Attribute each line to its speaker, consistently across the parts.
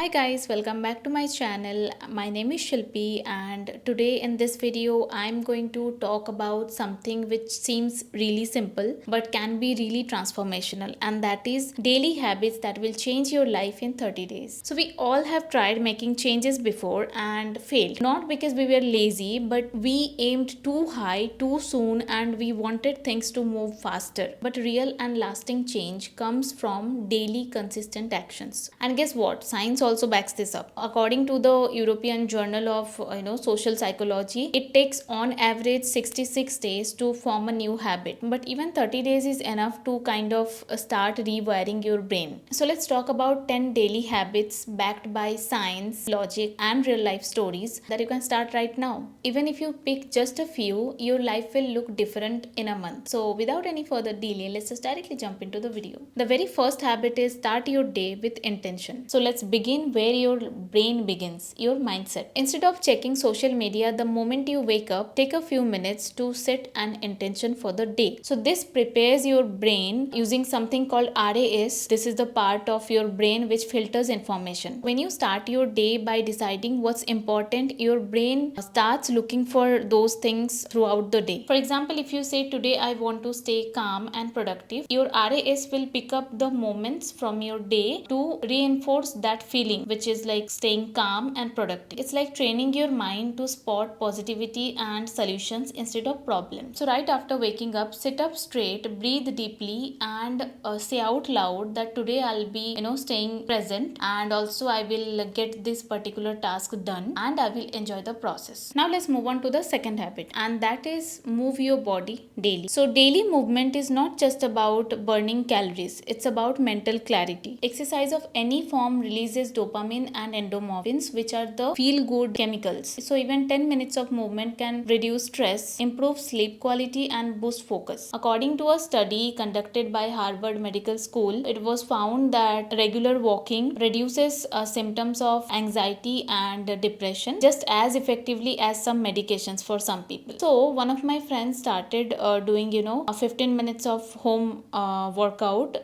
Speaker 1: Hi guys, welcome back to my channel. My name is Shilpi and today in this video I'm going to talk about something which seems really simple but can be really transformational, and that is daily habits that will change your life in 30 days. So we all have tried making changes before and failed. Not because we were lazy, but we aimed too high too soon and we wanted things to move faster. But real and lasting change comes from daily consistent actions. And guess what? Science also backs this up. According to the European Journal of Social Psychology, it takes on average 66 days to form a new habit. But even 30 days is enough to kind of start rewiring your brain. So let's talk about 10 daily habits backed by science, logic, and real life stories that you can start right now. Even if you pick just a few, your life will look different in a month. So without any further delay, let's just directly jump into the video. The very first habit is start your day with intention. So let's begin where your brain begins, your mindset. Instead of checking social media the moment you wake up, take a few minutes to set an intention for the day. So this prepares your brain using something called RAS. This is the part of your brain which filters information. When you start your day by deciding what's important, your brain starts looking for those things throughout the day. For example, if you say today I want to stay calm and productive, your RAS will pick up the moments from your day to reinforce that feeling, which is like staying calm and productive. It's like training your mind to spot positivity and solutions instead of problems. So right after waking up, sit up straight, breathe deeply, and say out loud that today I'll be staying present, and also I will get this particular task done and I will enjoy the process. Now let's move on to the second habit, and that is move your body daily. So daily movement is not just about burning calories, it's about mental clarity. Exercise of any form releases dopamine and endorphins, which are the feel good chemicals. So even 10 minutes of movement can reduce stress, improve sleep quality, and boost focus. According to a study conducted by Harvard Medical School, it was found that regular walking reduces symptoms of anxiety and depression just as effectively as some medications for some people. So one of my friends started doing 15 minutes of home workout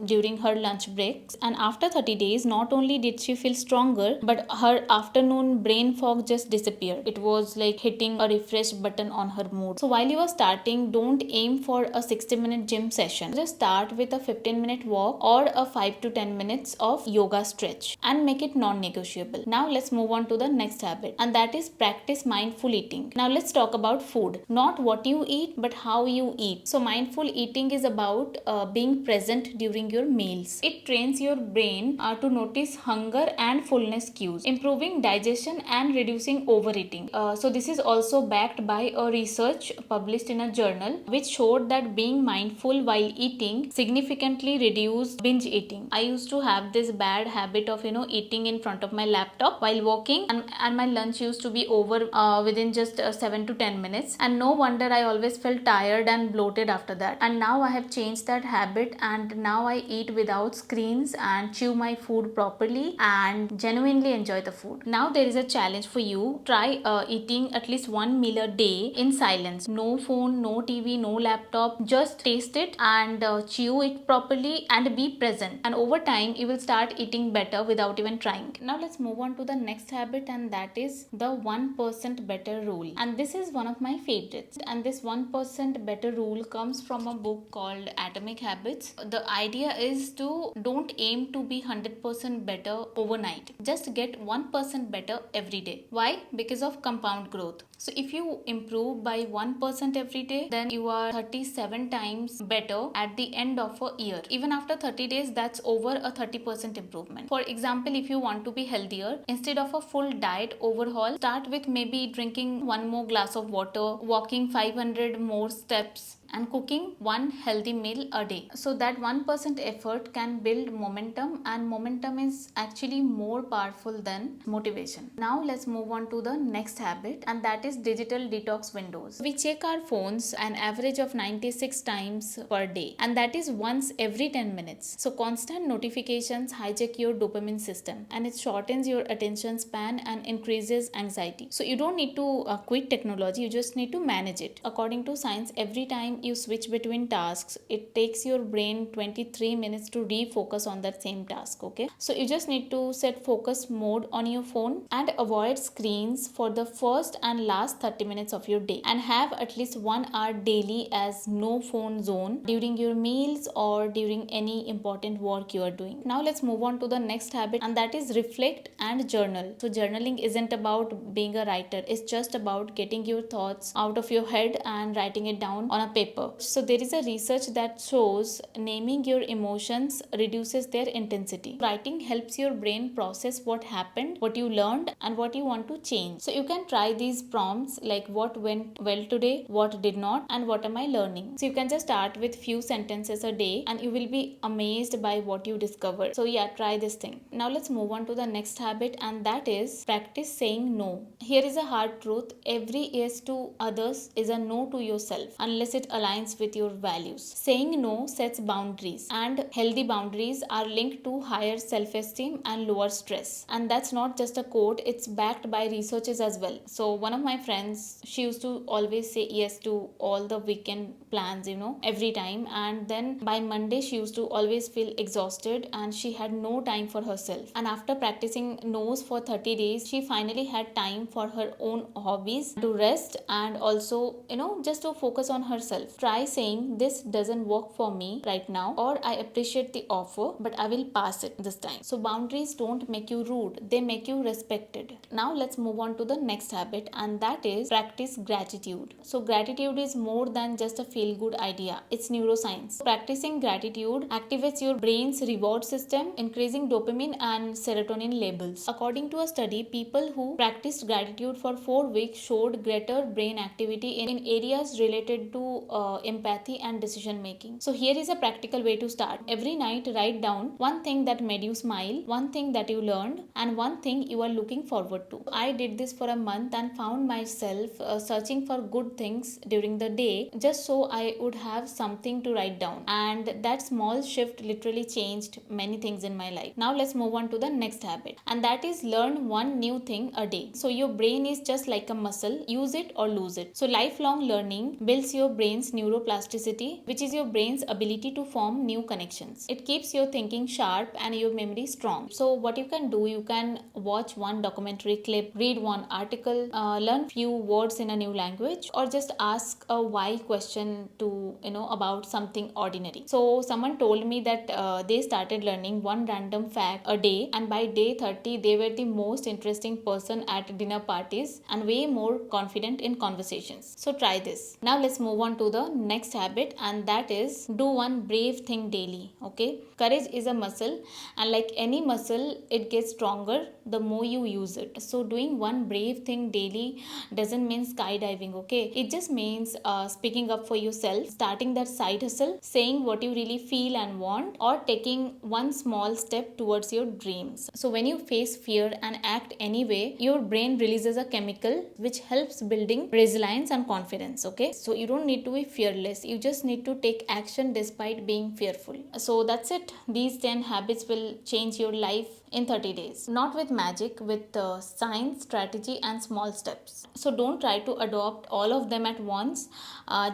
Speaker 1: during her lunch breaks, and after 30 days not only did she feel stronger, but her afternoon brain fog just disappeared. It was like hitting a refresh button on her mood. So while you are starting, don't aim for a 60-minute gym session. Just start with a 15-minute walk or a 5 to 10 minutes of yoga stretch and make it non-negotiable. Now let's move on to the next habit, and that is practice mindful eating. Now let's talk about food. Not what you eat, but how you eat. So mindful eating is about being present during your meals. It trains your brain to notice hunger and fullness cues, improving digestion and reducing overeating. So this is also backed by a research published in a journal which showed that being mindful while eating significantly reduced binge eating. I used to have this bad habit of eating in front of my laptop while walking, and my lunch used to be over within just 7 to 10 minutes, and no wonder I always felt tired and bloated after that. And now I have changed that habit, and now I eat without screens and chew my food properly and genuinely enjoy the food. Now there is a challenge for you. Try eating at least one meal a day in silence. No phone, no TV, no laptop. Just taste it and chew it properly and be present. And over time, you will start eating better without even trying. Now let's move on to the next habit, and that is the 1% better rule. And this is one of my favorites. And this 1% better rule comes from a book called Atomic Habits. The idea is to don't aim to be 100% better overnight. Just get 1% better every day. Why? Because of compound growth. So if you improve by 1% every day, then you are 37 times better at the end of a year. Even after 30 days, that's over a 30% improvement. For example, if you want to be healthier, instead of a full diet overhaul, start with maybe drinking one more glass of water, walking 500 more steps, and cooking one healthy meal a day. So that 1% effort can build momentum, and momentum is actually more powerful than motivation. Now let's move on to the next habit, and that is digital detox windows. We check our phones an average of 96 times per day, and that is once every 10 minutes. So constant notifications hijack your dopamine system, and it shortens your attention span and increases anxiety. So you don't need to quit technology, you just need to manage it. According to science, every time time you switch between tasks, it takes your brain 23 minutes to refocus on that same task. Okay, so you just need to set focus mode on your phone and avoid screens for the first and last 30 minutes of your day, and have at least 1 hour daily as no phone zone during your meals or during any important work you are doing. Now let's move on to the next habit, and that is reflect and journal. So journaling isn't about being a writer, it's just about getting your thoughts out of your head and writing it down on a paper. So there is a research that shows naming your emotions reduces their intensity. Writing helps your brain process what happened, what you learned, and what you want to change. So you can try these prompts like what went well today, what did not, and what am I learning. So you can just start with few sentences a day and you will be amazed by what you discover. So yeah, try this thing. Now let's move on to the next habit, and that is practice saying no. Here is a hard truth. Every yes to others is a no to yourself unless it aligns with your values. Saying no sets boundaries, and healthy boundaries are linked to higher self-esteem and lower stress. And that's not just a quote, it's backed by researches as well. So one of my friends, she used to always say yes to all the weekend plans, every time, and then by Monday she used to always feel exhausted and she had no time for herself. And after practicing no's for 30 days, she finally had time for her own hobbies, to rest, and also just to focus on herself. Try saying this doesn't work for me right now, or I appreciate the offer but I will pass it this time. So boundaries don't make you rude, they make you respected. Now let's move on to the next habit, and that is practice gratitude. So gratitude is more than just a feel good idea, it's neuroscience. Practicing gratitude activates your brain's reward system, increasing dopamine and serotonin levels. According to a study, people who practiced gratitude for 4 weeks showed greater brain activity in areas related to empathy and decision making. So here is a practical way to start. Every night write down one thing that made you smile, one thing that you learned, and one thing you are looking forward to. I did this for a month and found myself searching for good things during the day just so I would have something to write down, and that small shift literally changed many things in my life. Now let's move on to the next habit, and that is learn one new thing a day. So your brain is just like a muscle, use it or lose it. So lifelong learning builds your brain's neuroplasticity, which is your brain's ability to form new connections. It keeps your thinking sharp and your memory strong. So what you can do, you can watch one documentary clip, read one article, learn few words in a new language, or just ask a why question to about something ordinary. So someone told me that they started learning one random fact a day, and by day 30 they were the most interesting person at dinner parties and way more confident in conversations. So try this. Now let's move on to the next habit, and that is do one brave thing daily. Okay, courage is a muscle, and like any muscle, it gets stronger the more you use it. So doing one brave thing daily doesn't mean skydiving. Okay, it just means speaking up for yourself, starting that side hustle, saying what you really feel and want, or taking one small step towards your dreams. So when you face fear and act anyway, your brain releases a chemical which helps building resilience and confidence. Okay, so you don't need to be fearless, you just need to take action despite being fearful. So that's it. These 10 habits will change your life in 30 days, not with magic, with science, strategy, and small steps. So don't try to adopt all of them at once.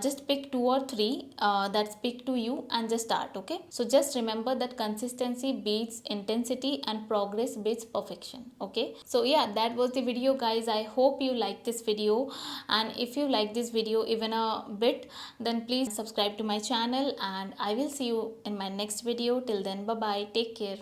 Speaker 1: Just pick 2 or 3 that speak to you and just start. Okay, so just remember that consistency beats intensity and progress beats perfection. Okay, so yeah, that was the video, guys. I hope you like this video, and if you like this video even a bit, then please subscribe to my channel, and I will see you in my next video. Till then, bye bye, take care.